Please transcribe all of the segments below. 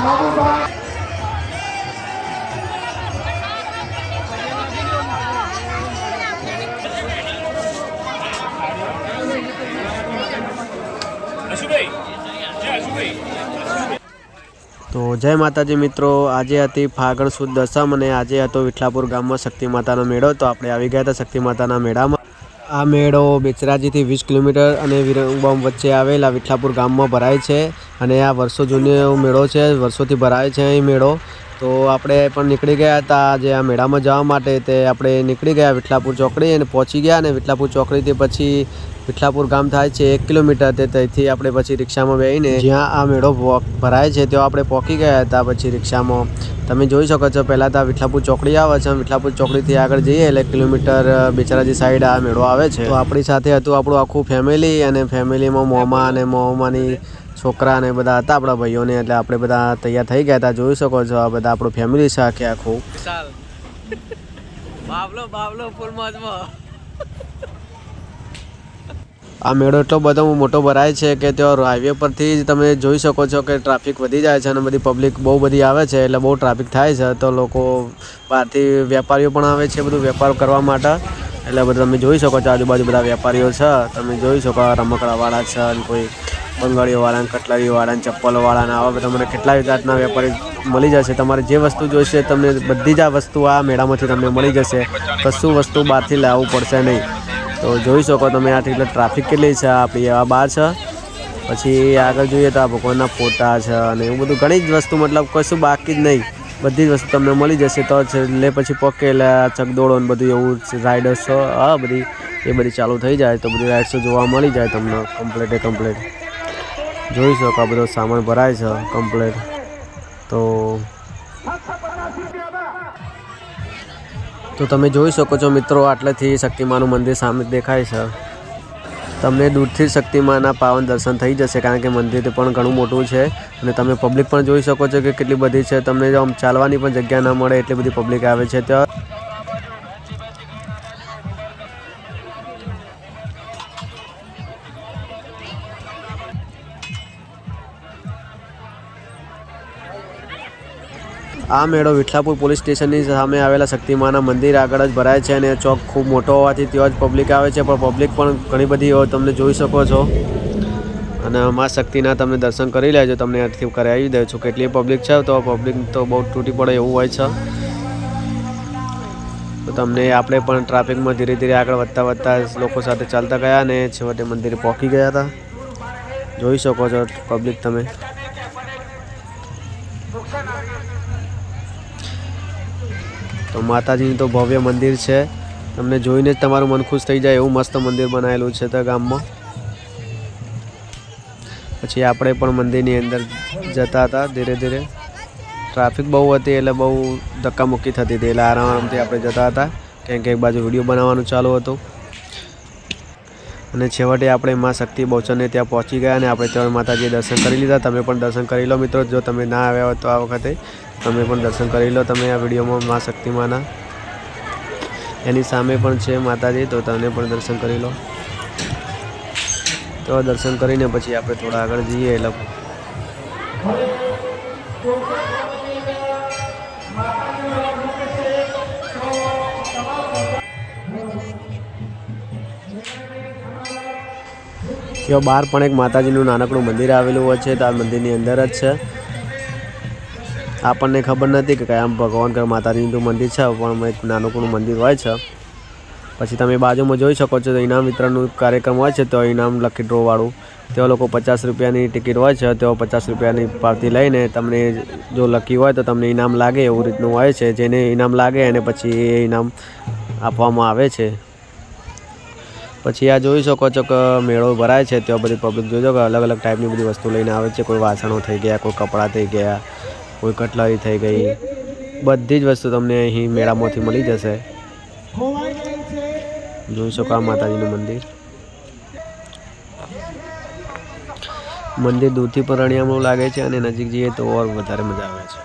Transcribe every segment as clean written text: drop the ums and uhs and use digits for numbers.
તો જય માતાજી મિત્રો, આજે હતી ફાગણ સુદ દસમ અને આજે હતો વિઠલાપુર ગામમાં શક્તિ માતાનો મેળો। તો આપણે આવી ગયા હતા શક્તિ માતાના મેળામાં। આ મેળો બેચરાજીથી 20 કિલોમીટર અને વિરંગબોમ વચ્ચે આવેલા વિઠલાપુર ગામમાં ભરાય છે અને આ વર્ષો જૂનો મેળો છે, વર્ષોથી ભરાય છે અહીં મેળો। તો આપણે પણ નીકળી ગયા હતા આજે આ મેળામાં જવા માટે। તે આપણે નીકળી ગયા વિઠલાપુર ચોકડી અને પહોંચી ગયા અને વિઠલાપુર ચોકડીથી પછી વિઠલાપુર ગામ થાય છે 1 કિલોમીટર। તે ત્યાંથી આપણે પછી રિક્ષામાં બેસીને જ્યાં આ મેળો ભરાય છે ત્યાં આપણે પહોંચી ગયા હતા। પછી રિક્ષામાં તમે જોઈ શકો છો પહેલાં તો વિઠલાપુર ચોકડી આવે છે, વિઠલાપુર ચોકડીથી આગળ જઈએ એટલે 1 કિલોમીટર બેચરાજી સાઈડ આ મેળો આવે છે। તો આપણી સાથે હતું આપણું આખું ફેમિલી અને ફેમિલીમાં મોમા અને મોમાની છોકરા ને બધા હતા આપણા ભાઈઓને, એટલે આપણે બધા તૈયાર થઈ ગયા હતા। જોઈ શકો છો આ બધા આપણું ફેમિલી છે આખે આખું। આ મેળો એટલો બધો મોટો ભરાય છે કે ત્યાં હાઈવે પરથી જ તમે જોઈ શકો છો કે ટ્રાફિક વધી જાય છે અને બધી પબ્લિક બહુ બધી આવે છે, એટલે બહુ ટ્રાફિક થાય છે। તો લોકો બહારથી વેપારીઓ પણ આવે છે બધું વેપાર કરવા માટે, એટલે બધું તમે જોઈ શકો છો આજુબાજુ બધા વેપારીઓ છે। તમે જોઈ શકો રમકડાવાળા છે અને કોઈ બંગાળીઓવાળા, કટલરીઓવાળા, ચપ્પલોવાળા, આવા બધા તમને કેટલાય જાતના વેપારી મળી જશે। તમારે જે વસ્તુ જોઈશે તમને બધી જ આ વસ્તુ આ મેળામાંથી તમને મળી જશે, કશું વસ્તુ બહારથી લાવવું પડશે નહીં। તો જોઈ શકો તમે આ ટ્રાફિક કેટલી છે આપણી આ બહાર છે। પછી આગળ જોઈએ તો આ ભગવાનના ફોટા છે અને એવું બધું ઘણી જ વસ્તુ, મતલબ કશું બાકી જ નહીં, બધી જ વસ્તુ તમને મળી જશે। તો એટલે પછી પકેલા ચકદોડો ને બધું એવું રાઇડર્સ હા બધી એ બધી ચાલુ થઈ જાય તો બધી રાઇડ્સો જોવા મળી જાય તમને કમ્પ્લીટ। જોઈ શકો આ બધો સામાન ભરાય છે કમ્પ્લીટ। તો તમે જોઈ શકો છો મિત્રો આટલેથી શક્તિમાનું મંદિર સામે દેખાય છે। તમને દૂરથી શક્તિમાના પાવન દર્શન થઈ જશે કારણ કે મંદિર પણ ઘણું મોટું છે અને તમે પબ્લિક પણ જોઈ શકો છો કે કેટલી બધી છે। તમને આમ ચાલવાની પણ જગ્યા ના મળે એટલી બધી પબ્લિક આવે છે ત્યાં। આ મેળો વિઠલાપુર પોલીસ સ્ટેશનની સામે આવેલા શક્તિમાના મંદિર આગળ જ ભરાય છે અને ચોક ખૂબ મોટો હોવાથી ત્યાં જ પબ્લિક આવે છે, પણ પબ્લિક પણ ઘણી બધી હોય તમને જોઈ શકો છો। અને મા શક્તિના તમે દર્શન કરી લેજો, તમને અહીંથી કરાવી દઉં છું। કેટલી પબ્લિક છે તો પબ્લિક તો બહુ તૂટી પડે એવું હોય છે। તો તમને આપણે પણ ટ્રાફિકમાં ધીરે ધીરે આગળ વધતા લોકો સાથે ચાલતા ગયા અને છેવટે મંદિરે પહોંચી ગયા હતા। જોઈ શકો છો પબ્લિક તમે। તો માતાજીનું તો ભવ્ય મંદિર છે, તમને જોઈને જ તમારું મન ખુશ થઈ જાય એવું મસ્ત મંદિર બનાવેલું છે તે ગામમાં। પછી આપણે પણ મંદિરની અંદર જતા હતા ધીરે ધીરે। ટ્રાફિક બહુ હતી એટલે બહુ ધક્કામુક્કી થતી હતી, એટલે આરામથી આપણે જતા હતા કેમ કે એક બાજુ વિડીયો બનાવવાનું ચાલુ હતું। અને છેવટે આપણે મા શક્તિ બહુચરને ત્યાં પહોંચી ગયા અને આપણે ત્યાં માતાજીએ દર્શન કરી લીધા। તમે પણ દર્શન કરી લો મિત્રો, જો તમે ના આવ્યા હોય તો આ વખતે તમે પણ દર્શન કરી લો। તમે આ વિડીયોમાં મા શક્તિમાના એની સામે પણ છે માતાજી, તો તમે પણ દર્શન કરી લો। તો દર્શન કરીને પછી આપણે થોડા આગળ જઈએ એટલે ત્યાં બહાર પણ એક માતાજીનું નાનકડું મંદિર આવેલું હોય છે, તો આ મંદિરની અંદર જ છે। આપણને ખબર નથી કે કયા ભગવાન કે માતાજીનું મંદિર છે, પણ એક નાનકડું મંદિર હોય છે। પછી તમે બાજુમાં જોઈ શકો છો ઇનામ વિતરણનું કાર્યક્રમ હોય છે, તો ઇનામ લકી ડ્રોવાળું ત્યાં લોકો 50 રૂપિયાની ટિકિટ હોય છે, તો 50 રૂપિયાની પાવતી લઈને તમને જો લકી હોય તો તમને ઇનામ લાગે એવું રીતનું હોય છે। જેને ઇનામ લાગે એને પછી એ ઇનામ આપવામાં આવે છે। પછી આ જોઈ શકો છો કે મેળો ભરાય છે, ત્યાં બધી પબ્લિક જોજો કે અલગ અલગ ટાઈપની બધી વસ્તુ લઈને આવે છે। કોઈ વાસણો થઈ ગયા, કોઈ કપડાં થઈ ગયા, કોઈ કટલરી થઈ ગઈ, બધી જ વસ્તુ તમને અહીં મેળામાંથી મળી જશે। જોઈ શકો આ માતાજીનું મંદિર દૂરથી પણ રળિયામણું લાગે છે અને નજીક જઈએ તો ઓર વધારે મજા આવે છે।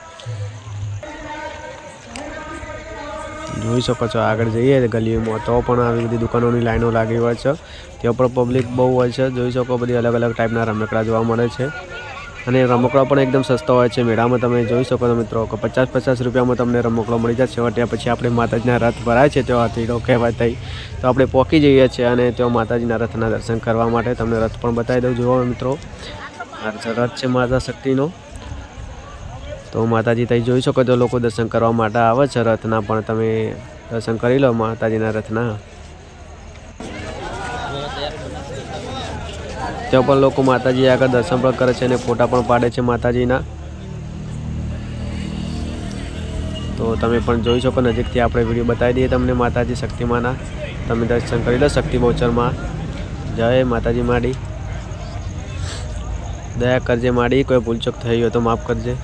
જોઈ શકો છો આગળ જઈએ ગલીઓમાં તો પણ આવી બધી દુકાનોની લાઈનો લાગી હોય છે, ત્યાં પણ પબ્લિક બહુ હોય છે। જોઈ શકો બધી અલગ અલગ ટાઈપના રમકડા જોવા મળે છે અને રમકડા પણ એકદમ સસ્તા હોય છે મેળામાં. તમે જોઈ શકો છો મિત્રો કે 50-50 રૂપિયામાં તમને રમકડો મળી જાય છેવટે. પછી આપણે માતાજીના રથ ભરાય છે ત્યાં હથીડો કહેવાય થઈ, તો આપણે પહોંચી જઈએ છીએ અને ત્યાં માતાજીના રથના દર્શન કરવા માટે તમને રથ પણ બતાવી દઉં. જુઓ મિત્રો, આ રથ છે માતા શક્તિનો. તો માતાજી ત્યાં જોઈ શકો છો લોકો દર્શન કરવા માટે આવે છે રથના, પણ તમે દર્શન કરી લો માતાજીના રથના. ત્યાં પણ લોકો માતાજી આગળ દર્શન પણ કરે છે અને ફોટા પણ પાડે છે માતાજીના. તો તમે પણ જોઈ શકો, નજીકથી આપણે વિડીયો બતાવી દઈએ તમને માતાજી શક્તિમાના. તમે દર્શન કરી લો શક્તિ બહુચરમાં. જય માતાજી માડી, દયા કરજે માડી, કોઈ ભૂલચૂક થઈ હોય તો માફ કરજે.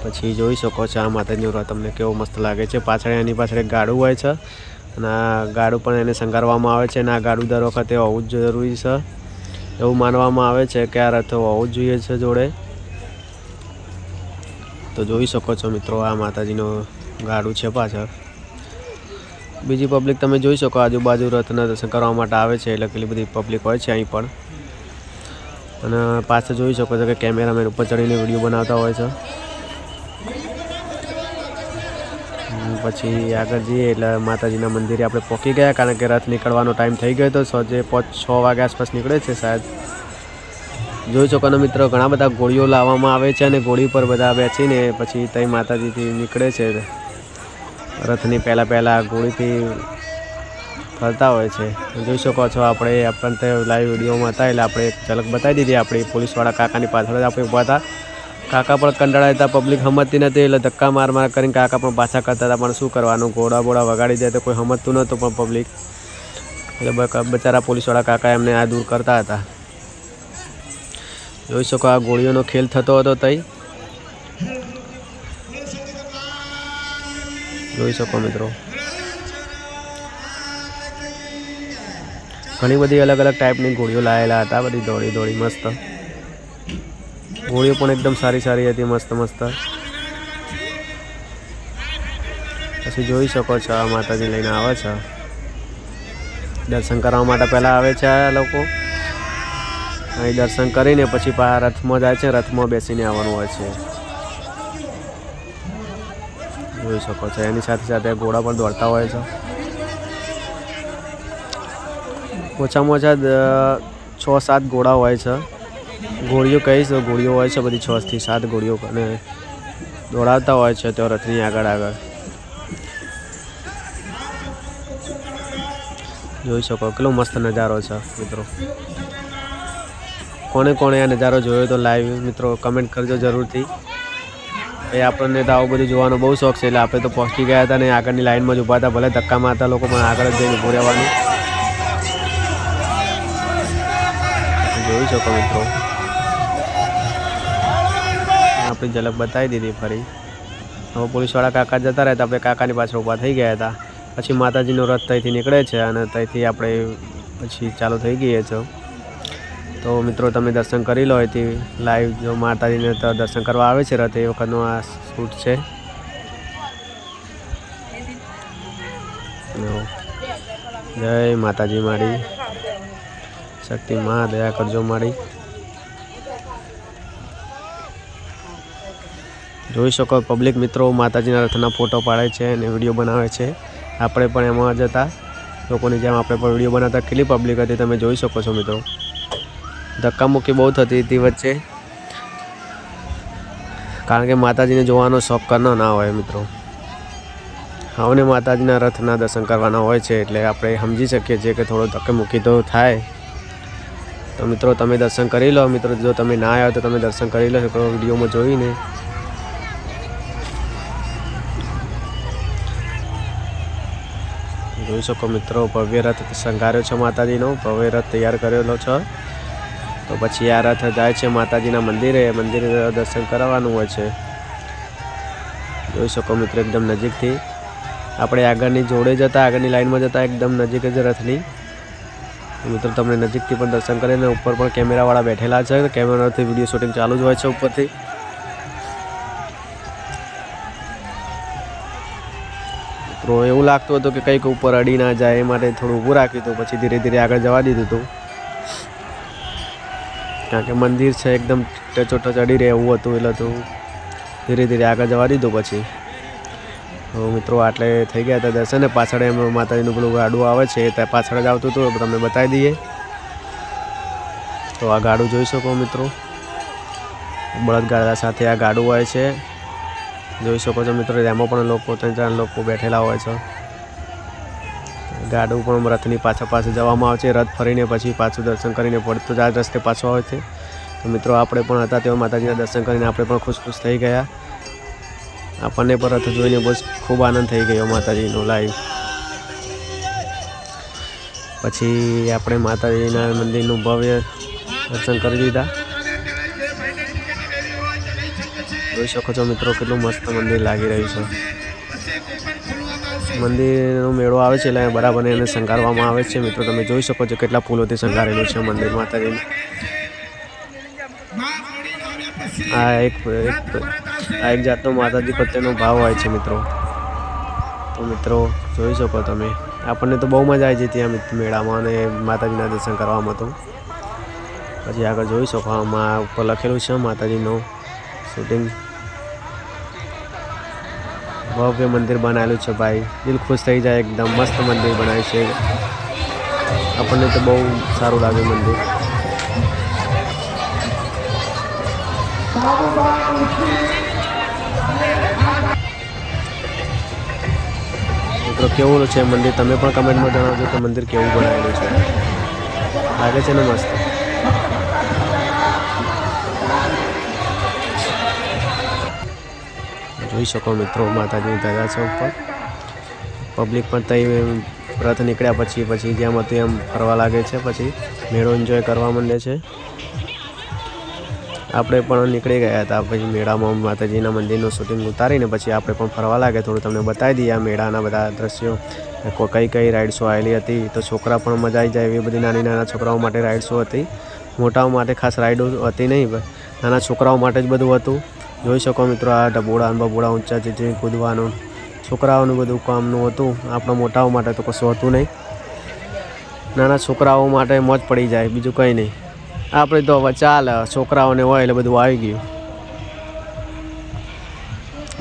પછી જોઈ શકો છો આ માતાજીનું રથ તમને કેવો મસ્ત લાગે છે. પાછળ એની પાછળ એક ગાડું હોય છે અને આ ગાડું પણ એને શણગારવામાં આવે છે અને આ ગાડું દર વખતે હોવું જ જરૂરી છે. એવું માનવામાં આવે છે કે આ રથ હોવું જ જોઈએ છે જોડે. તો જોઈ શકો છો મિત્રો, આ માતાજીનું ગાડું છે પાછળ. બીજી પબ્લિક તમે જોઈ શકો આજુબાજુ રથના દર્શન કરવા માટે આવે છે, એટલે કેટલી બધી પબ્લિક હોય છે અહીં પણ. અને પાછળ જોઈ શકો છો કે કેમેરામેન ઉપર ચડીને વિડીયો બનાવતા હોય છે. પછી આગળ જઈએ એટલે માતાજીના મંદિરે આપણે પહોંચી ગયા, કારણ કે રથ નીકળવાનો ટાઈમ થઈ ગયો હતો. સાંજે 5-6 વાગ્યા આસપાસ નીકળે છે શાયદ. જોઈ શકો ને મિત્રો, ઘણા બધા ઘોડીઓ લાવવામાં આવે છે અને ઘોડી પર બધા બેસીને પછી ત્યાં માતાજીથી નીકળે છે. રથની પહેલાં ઘોડીથી ફરતા હોય છે. જોઈ શકો છો આપણને લાઈવ વિડીયોમાં હતા એટલે આપણે એક ઝલક બતાવી દીધી. આપણી પોલીસવાળા કાકાની પાછળ જ આપણે ઊભા હતા. કાકા પણ કંટાળા હતા, પબ્લિક સમજતી નથી એટલે ધક્કા માર કરીને કાકા પણ પાછા કરતા હતા. પણ શું કરવાનું, ઘોડા વગાડી દે તો કોઈ સમજતું નહોતું પણ પબ્લિક, એટલે બચારા પોલીસવાળા કાકા એમને આ દૂર કરતા હતા. જોઈ શકો આ ગોળીઓનો ખેલ થતો હતો તઈ. જોઈ શકો મિત્રો, ઘણી બધી અલગ અલગ ટાઈપની ગોળીઓ લાવેલા હતા, બધી દોડી મસ્ત. ગોળીઓ પણ એકદમ સારી હતી, મસ્ત. પછી જોઈ શકો છો આ માતાજી લઈને આવે છે દર્શન કરવા માટે. પહેલાં આવે છે આ લોકો અહીં દર્શન કરીને પછી રથમાં જાય છે, રથમાં બેસીને આવવાનું હોય છે. જોઈ શકો છો એની સાથે ઘોડા પણ દોડતા હોય છે. ઓછામાં ઓછા 6-7 ઘોડા હોય છે. ઘોડીઓ કહીશ તો ઘોડીઓ હોય છે બધી 6 થી 7 ઘોડીઓ, અને દોડાવતા હોય છે તો રથની આગળ. જોઈ શકો કેટલો મસ્ત નજારો છે મિત્રો. કોણે આ નજારો જોયો તો લાઈવ મિત્રો કમેન્ટ કરજો જરૂરથી. એ આપણને તો આવું બધું જોવાનો બહુ શોખ છે એટલે આપણે તો પહોંચી ગયા હતા ને આગળની લાઈનમાં જ ઊભા હતા. ભલે ધક્કા મારતા લોકો પણ આગળ જ જઈને ઊભું રહેવાનું. જોઈ શકો મિત્રો, આપણી ઝલક બતાવી દીધી ફરી. હવે પોલીસવાળા કાકા જતા રહ્યા હતા, આપણે કાકાની પાછળ ઊભા થઈ ગયા હતા. પછી માતાજીનો રથ ત્યાંથી નીકળે છે અને ત્યાંથી આપણે પછી ચાલુ થઈ ગઈએ છીએ. તો મિત્રો તમે દર્શન કરી લો. અહીંથી લાઈવ જો માતાજીને તો દર્શન કરવા આવે છે રથ, એ વખતનો આ શૂટ છે. જય માતાજી માડી, શક્તિ માં દયા કરજો માડી. જોઈ શકો પબ્લિક મિત્રો માતાજીના રથના ફોટો પાડે છે અને વિડીયો બનાવે છે. આપણે પણ એમાં જ હતા, લોકોની જેમ આપણે પણ વિડીયો બનાવતા. કેટલી પબ્લિક હતી તમે જોઈ શકો છો મિત્રો. ધક્કામુક્કી બહુ થતી હતી વચ્ચે, કારણ કે માતાજીને જોવાનો શોખ કરનો ના હોય મિત્રો. હવે માતાજીના રથના દર્શન કરવાના હોય છે એટલે આપણે સમજી શકીએ છીએ કે થોડો ધક્કામુક્કી તો થાય. તો મિત્રો તમે દર્શન કરી લો. મિત્રો જો તમે ના આવ્યા તો તમે દર્શન કરી લો વિડીયોમાં જોઈને. જોઈ શકો મિત્રો ભવ્ય રથ શણગાર્યો છે માતાજીનો, ભવ્ય રથ તૈયાર કરેલો છે. તો પછી આ રથ જાય છે માતાજીના મંદિરે દર્શન કરાવવાનું હોય છે. જોઈ શકો મિત્રો એકદમ નજીકથી આપણે આગળની જોડે જતા, આગળની લાઈનમાં જતા એકદમ નજીક જ રથની. મિત્રો તમને નજીકથી પણ દર્શન કરીને ઉપર પણ કેમેરાવાળા બેઠેલા છે. કેમેરાથી વિડીયો શૂટિંગ ચાલુ જ હોય છે ઉપરથી. મિત્રો એવું લાગતું હતું કે કંઈક ઉપર અડી ના જાય એ માટે થોડું ઊભું રાખ્યું હતું, પછી ધીરે ધીરે આગળ જવા દીધું હતું. કારણ કે મંદિર છે એકદમ ટચોટચ ચડી રહે એવું હતું, એટલે તો ધીરે ધીરે આગળ જવા દીધું. પછી તો મિત્રો આટલે થઈ ગયા હતા દર્શન. પાછળ એમ માતાજીનું પેલું ગાડું આવે છે એ ત્યાં પાછળ જ આવતું હતું, તમને બતાવી દઈએ. તો આ ગાડું જોઈ શકો મિત્રો, બળદગાડા સાથે આ ગાડું હોય છે, જોઈ શકો છો મિત્રો. એમાં પણ લોકો 3-4 લોકો બેઠેલા હોય છે. ગાડું પણ રથની પાછળ જવામાં આવે છે. રથ ફરીને પછી પાછું દર્શન કરીને પડતું જ આ રસ્તે પાછો આવે છે. તો મિત્રો આપણે પણ હતા તેઓ માતાજીના દર્શન કરીને આપણે પણ ખુશ થઈ ગયા. આપણને પણ રથ જોઈને બસ ખૂબ આનંદ થઈ ગયો માતાજીનો લાઈવ. પછી આપણે માતાજીના મંદિરનું ભવ્ય દર્શન કરી દીધા. જોઈ શકો છો મિત્રો કેટલું મસ્ત મંદિર લાગી રહ્યું છે. મંદિરનો મેળો આવે છે એટલે બરાબર એને શણગારવામાં આવે છે. મિત્રો તમે જોઈ શકો છો કેટલા ફૂલોથી શણગારેલું છે મંદિર માતાજીનું. આ એક જાતનો માતાજી પ્રત્યેનો ભાવ હોય છે મિત્રો. તો મિત્રો જોઈ શકો તમે, આપણને તો બહુ મજા આવી જતી ત્યાં મેળામાં અને માતાજીના દર્શન કરવામાં. તો પછી આગળ જોઈ શકો આમાં ઉપર લખેલું છે માતાજીનું શૂટિંગ. ભવ્ય મંદિર બનાવેલું છે ભાઈ, દિલ ખુશ થઈ જાય. એકદમ મસ્ત મંદિર બનાવ્યું છે. આપણને તો બહુ સારું લાગે મંદિર. મિત્રો કેવું છે મંદિર તમે પણ કમેન્ટમાં જણાવજો કે મંદિર કેવું બનાવેલું છે. લાગે છે ને મસ્ત. જોઈ શકો મિત્રો માતાજીની ધજા છે ઉપર. પબ્લિક પણ ત્યાં રથ નીકળ્યા પછી જેમ હતું એમ ફરવા લાગે છે. પછી મેળો એન્જોય કરવા માંડે છે. આપણે પણ નીકળી ગયા હતા પછી મેળામાં માતાજીના મંદિરનું શૂટિંગ ઉતારીને પછી આપણે પણ ફરવા લાગે. થોડું તમને બતાવી દઈએ આ મેળાના બધા દ્રશ્યો, કઈ રાઇડ્સો આવેલી હતી. તો છોકરા પણ મજા આવી જાય એવી બધી નાના છોકરાઓ માટે રાઇડ્સો હતી. મોટાઓ માટે ખાસ રાઇડો હતી નહીં, નાના છોકરાઓ માટે જ બધું હતું. જોઈ શકો મિત્રો આ ઢબોડા બબોડા ઊંચા ચીચી કૂદવાનું છોકરાઓનું બધું કામનું હતું. આપણા મોટાઓ માટે તો કશું હતું નહીં. નાના છોકરાઓ માટે મોજ પડી જાય, બીજું કંઈ નહીં. આપણે તો હવે ચાલે, છોકરાઓને હોય એટલે બધું આવી ગયું.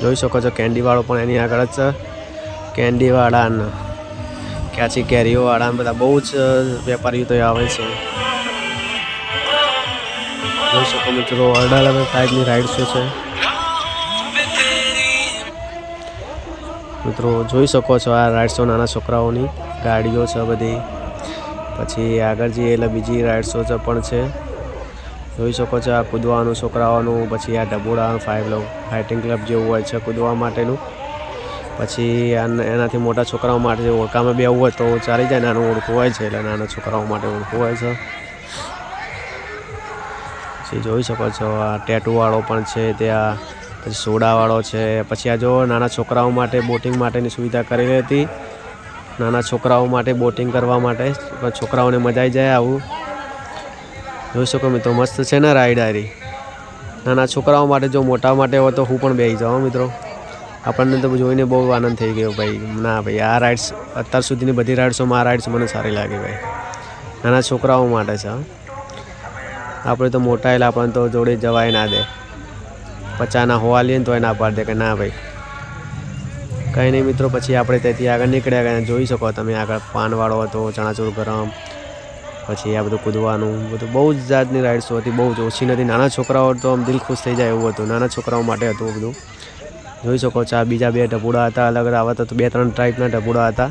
જોઈ શકો છો કેન્ડીવાળો પણ એની આગળ જ છે. કેન્ડીવાળા ને કાચી કેરીઓવાળા બધા બહુ જ વેપારીઓ તો આવે છે. જોઈ શકો મિત્રો અલગ અલગ ટાઈપની રાઇડ્સો છે. મિત્રો જોઈ શકો છો આ રાઇડ્સો નાના છોકરાઓની ગાડીઓ છે બધી. પછી આગળ જઈએ એટલે બીજી રાઇડ્સો પણ છે. જોઈ શકો છો આ કૂદવાનું છોકરાઓનું. પછી આ ઢબોડા ફાઇટિંગ ક્લબ જેવું હોય છે કૂદવા માટેનું. પછી એનાથી મોટા છોકરાઓ માટે ઓળખામાં બેવું હોય તો ચાલી જાય, નાનું ઓળખું હોય છે એટલે નાના છોકરાઓ માટે ઓળખું હોય છે. પછી જોઈ શકો છો આ ટેટુવાળો પણ છે ત્યાં. પછી સોડાવાળો છે. પછી આ જો નાના છોકરાઓ માટે બોટિંગ માટેની સુવિધા કરેલી હતી. નાના છોકરાઓ માટે બોટિંગ કરવા માટે પણ છોકરાઓને મજા આવી જાય આવું. જોઈ શકો મિત્રો મસ્ત છે ને રાઈડ આરી. નાના છોકરાઓ માટે, જો મોટા માટે હોય તો હું પણ બેસી જાઉં મિત્રો. આપણને તો જોઈને બહુ આનંદ થઈ ગયો ભાઈ. ના ભાઈ આ રાઇડ્સ અત્યાર સુધીની બધી રાઇડ્સોમાં આ રાઇડ્સ મને સારી લાગી ભાઈ. નાના છોકરાઓ માટે છે. આપણે તો મોટા એટલે આપણને તો જોડે જવાય ના દે. 50ના હોવા લઈએ ને તો ના પાડી દે કે ના ભાઈ. કંઈ નહીં મિત્રો પછી આપણે ત્યાંથી આગળ નીકળ્યા ગયા. જોઈ શકો તમે આગળ પાનવાળો હતો, ચણાચૂર ગરમ. પછી આ બધું કૂદવાનું બધું બહુ જ જાતની રાઇડ્સો હતી, બહુ જ ઓછી નથી. નાના છોકરાઓ તો આમ દિલ ખુશ થઈ જાય એવું હતું. નાના છોકરાઓ માટે હતું બધું. જોઈ શકો છો આ બીજા 2 ઢબુડા હતા અલગ અલગ. આવા તો 2-3 ટાઈપના ઢબુડા હતા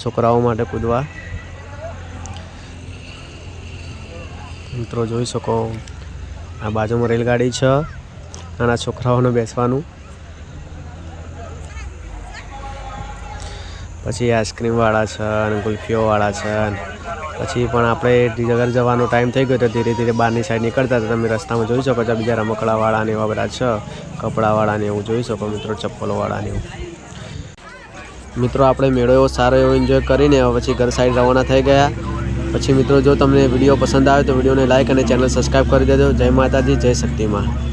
છોકરાઓ માટે કૂદવા. મિત્રો જોઈ શકો આ બાજુમાં રેલગાડી છે નાના છોકરાઓને બેસવાનું. પછી આઈસ્ક્રીમવાળા છે અને ગુલ્ફીઓવાળા છે. પછી પણ આપણે ઘર જવાનો ટાઈમ થઈ ગયો તો ધીરે ધીરે બહારની સાઈડ નીકળતા હતા. તમે રસ્તામાં જોઈ શકો છો બીજા રમકડાવાળા ને એવા બધા છે, કપડાવાળા ને એવું જોઈ શકો મિત્રો, ચપ્પલોવાળા ને એવું. મિત્રો આપણે મેળો એવો સારો એવો એન્જોય કરીને પછી ઘર સાઈડ રવાના થઈ ગયા. પછી મિત્રો જો તમને વિડીયો પસંદ આવે તો વિડીયોને લાઇક અને ચેનલ સબસ્ક્રાઈબ કરી દેજો. જય માતાજી, જય શક્તિમાં.